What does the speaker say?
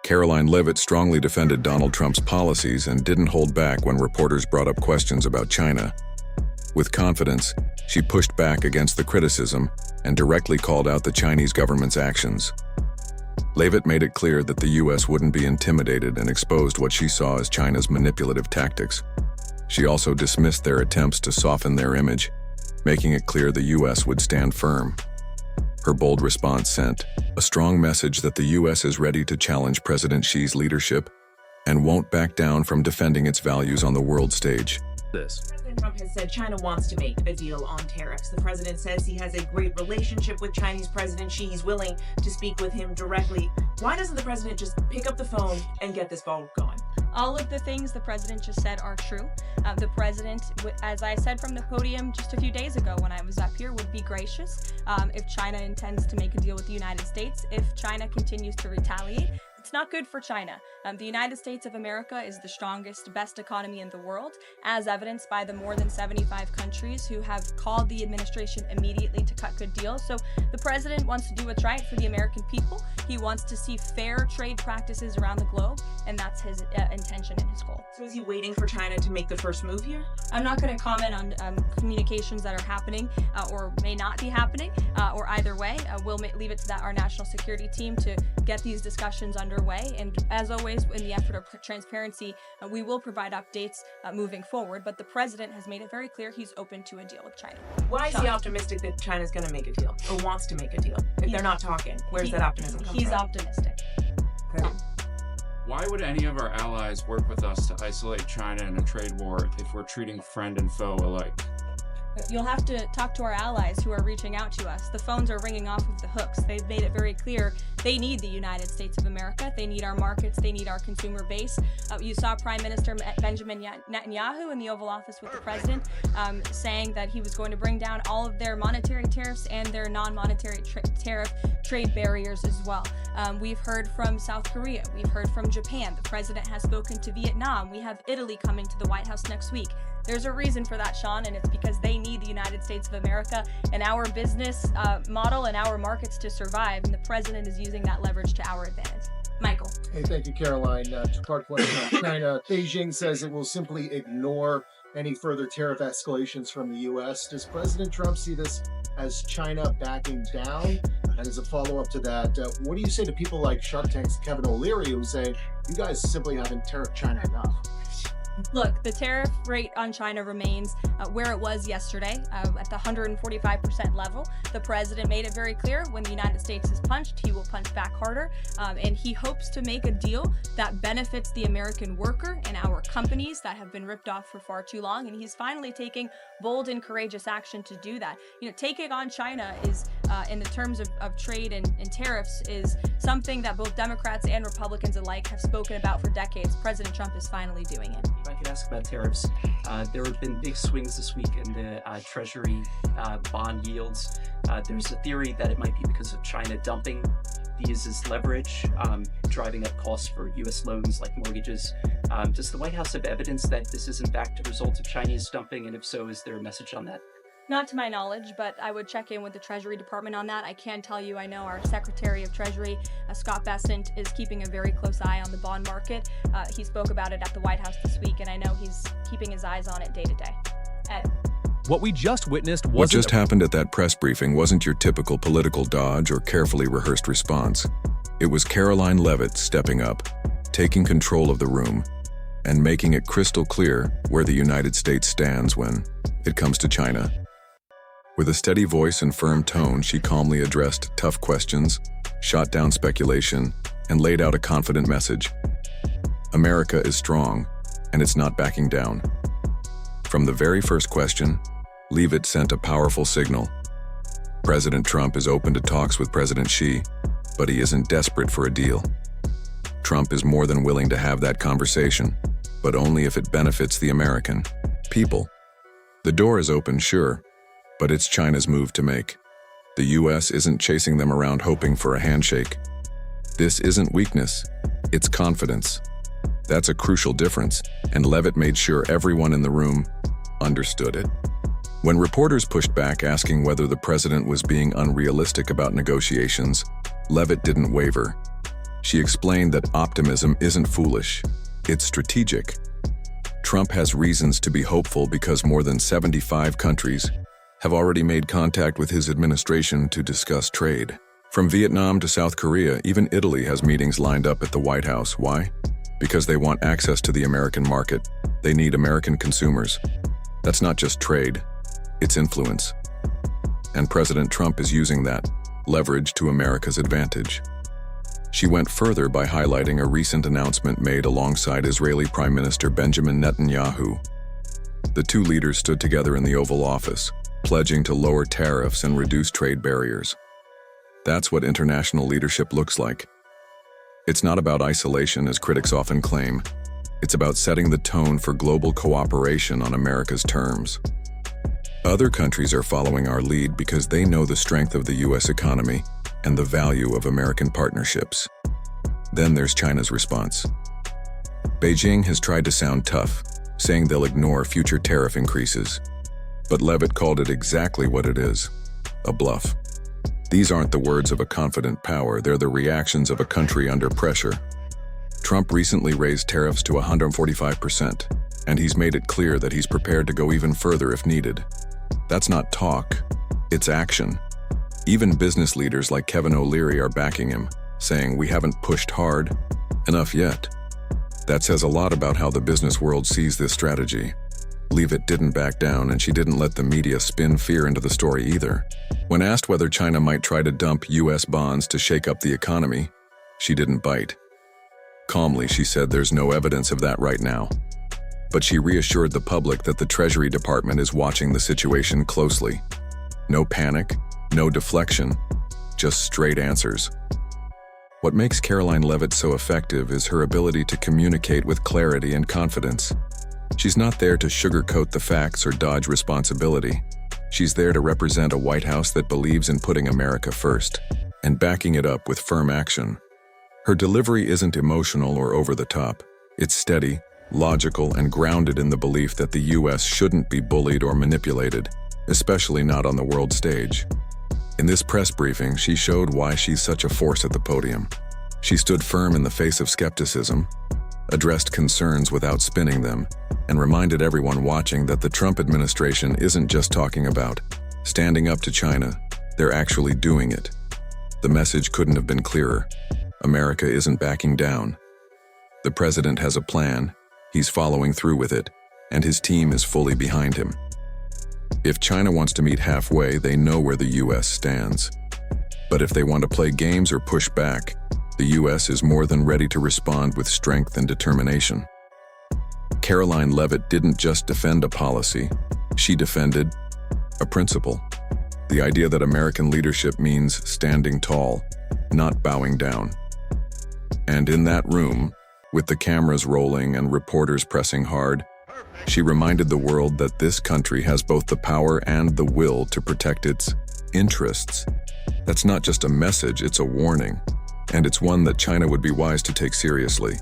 Caroline Leavitt strongly defended Donald Trump's policies and didn't hold back when reporters brought up questions about China. With confidence, she pushed back against the criticism and directly called out the Chinese government's actions. Leavitt made it clear that the U.S. wouldn't be intimidated and exposed what she saw as China's manipulative tactics. She also dismissed their attempts to soften their image, making it clear the U.S. would stand firm. Her bold response sent a strong message that the U.S. is ready to challenge President Xi's leadership and won't back down from defending its values on the world stage. President Trump has said China wants to make a deal on tariffs. The president says he has a great relationship with Chinese President Xi. He's willing to speak with him directly. Why doesn't the president just pick up the phone and get this ball going? All of the things the president just said are true. The president, as I said from the podium just a few days ago when I was up here, would be gracious if China intends to make a deal with the United States. If China continues to retaliate, it's not good for China. The United States of America is the strongest, best economy in the world, as evidenced by the more than 75 countries who have called the administration immediately to cut good deals. So the president wants to do what's right for the American people. He wants to see fair trade practices around the globe, and that's his intention and his goal. So is he waiting for China to make the first move here? I'm not going to comment on communications that are happening or may not be happening, or either way. We'll leave it to our national security team to get these discussions underway. And as always, in the effort of transparency, we will provide updates moving forward. But the president has made it very clear he's open to a deal with China. Why is he optimistic that China's going to make a deal or wants to make a deal? If they're not talking, where's that optimism come from? He's optimistic. Okay. Why would any of our allies work with us to isolate China in a trade war if we're treating friend and foe alike? You'll have to talk to our allies who are reaching out to us. The phones are ringing off of the hooks. They've made it very clear they need the United States of America. They need our markets. They need our consumer base. You saw Prime Minister Benjamin Netanyahu in the Oval Office with the president saying that he was going to bring down all of their monetary tariffs and their non-monetary tariff trade barriers as well. We've heard from South Korea. We've heard from Japan. The president has spoken to Vietnam. We have Italy coming to the White House next week. There's a reason for that, Sean, and it's because they need the United States of America and our business model and our markets to survive, and the president is using that leverage to our advantage. Michael. Hey, thank you, Caroline. Two-part question on China. Beijing says it will simply ignore any further tariff escalations from the U.S. Does President Trump see this as China backing down? And as a follow-up to that, what do you say to people like Shark Tank's Kevin O'Leary who say, you guys simply haven't tariffed China enough? Look, the tariff rate on China remains where it was yesterday, at the 145% level. The president made it very clear when the United States is punched, he will punch back harder, and he hopes to make a deal that benefits the American worker and our companies that have been ripped off for far too long, and he's finally taking bold and courageous action to do that. You know, taking on China is, in the terms of trade and tariffs, is something that both Democrats and Republicans alike have spoken about for decades. President Trump is finally doing it. If I could ask about tariffs, there have been big swings this week in the Treasury bond yields. There's a theory that it might be because of China dumping these as leverage, driving up costs for U.S. loans like mortgages. Does the White House have evidence that this is in fact a result of Chinese dumping? And if so, is there a message on that? Not to my knowledge, but I would check in with the Treasury Department on that. I can tell you I know our Secretary of Treasury, Scott Bessent, is keeping a very close eye on the bond market. He spoke about it at the White House this week, and I know he's keeping his eyes on it day to day. Ed. What we just witnessed wasn't... What just happened at that press briefing wasn't your typical political dodge or carefully rehearsed response. It was Caroline Leavitt stepping up, taking control of the room, and making it crystal clear where the United States stands when it comes to China. With a steady voice and firm tone, she calmly addressed tough questions, shot down speculation, and laid out a confident message. America is strong, and it's not backing down. From the very first question, Leavitt sent a powerful signal. President Trump is open to talks with President Xi, but he isn't desperate for a deal. Trump is more than willing to have that conversation, but only if it benefits the American people. The door is open, sure, but it's China's move to make. The U.S. isn't chasing them around hoping for a handshake. This isn't weakness, it's confidence. That's a crucial difference, and Leavitt made sure everyone in the room understood it. When reporters pushed back asking whether the president was being unrealistic about negotiations, Leavitt didn't waver. She explained that optimism isn't foolish, it's strategic. Trump has reasons to be hopeful because more than 75 countries have already made contact with his administration to discuss trade. From Vietnam to South Korea, even Italy has meetings lined up at the White House. Why? Because they want access to the American market. They need American consumers. That's not just trade, it's influence. And President Trump is using that leverage to America's advantage. She went further by highlighting a recent announcement made alongside Israeli Prime Minister Benjamin Netanyahu. The two leaders stood together in the Oval Office, pledging to lower tariffs and reduce trade barriers. That's what international leadership looks like. It's not about isolation, as critics often claim. It's about setting the tone for global cooperation on America's terms. Other countries are following our lead because they know the strength of the U.S. economy and the value of American partnerships. Then there's China's response. Beijing has tried to sound tough, saying they'll ignore future tariff increases. But Levitt called it exactly what it is, a bluff. These aren't the words of a confident power, they're the reactions of a country under pressure. Trump recently raised tariffs to 145%, and he's made it clear that he's prepared to go even further if needed. That's not talk, it's action. Even business leaders like Kevin O'Leary are backing him, saying we haven't pushed hard enough yet. That says a lot about how the business world sees this strategy. Leavitt didn't back down, and she didn't let the media spin fear into the story either. When asked whether China might try to dump U.S. bonds to shake up the economy, she didn't bite. Calmly, she said there's no evidence of that right now. But she reassured the public that the Treasury Department is watching the situation closely. No panic, no deflection, just straight answers. What makes Karoline Leavitt so effective is her ability to communicate with clarity and confidence. She's not there to sugarcoat the facts or dodge responsibility. She's there to represent a White House that believes in putting America first and backing it up with firm action. Her delivery isn't emotional or over the top. It's steady, logical, and grounded in the belief that the U.S. shouldn't be bullied or manipulated, especially not on the world stage. In this press briefing, she showed why she's such a force at the podium. She stood firm in the face of skepticism, addressed concerns without spinning them, and reminded everyone watching that the Trump administration isn't just talking about standing up to China, they're actually doing it. The message couldn't have been clearer. America isn't backing down. The president has a plan, he's following through with it, and his team is fully behind him. If China wants to meet halfway, they know where the U.S. stands. But if they want to play games or push back, the U.S. is more than ready to respond with strength and determination. Karoline Leavitt didn't just defend a policy, she defended a principle. The idea that American leadership means standing tall, not bowing down. And in that room, with the cameras rolling and reporters pressing hard, she reminded the world that this country has both the power and the will to protect its interests. That's not just a message, it's a warning. And it's one that China would be wise to take seriously.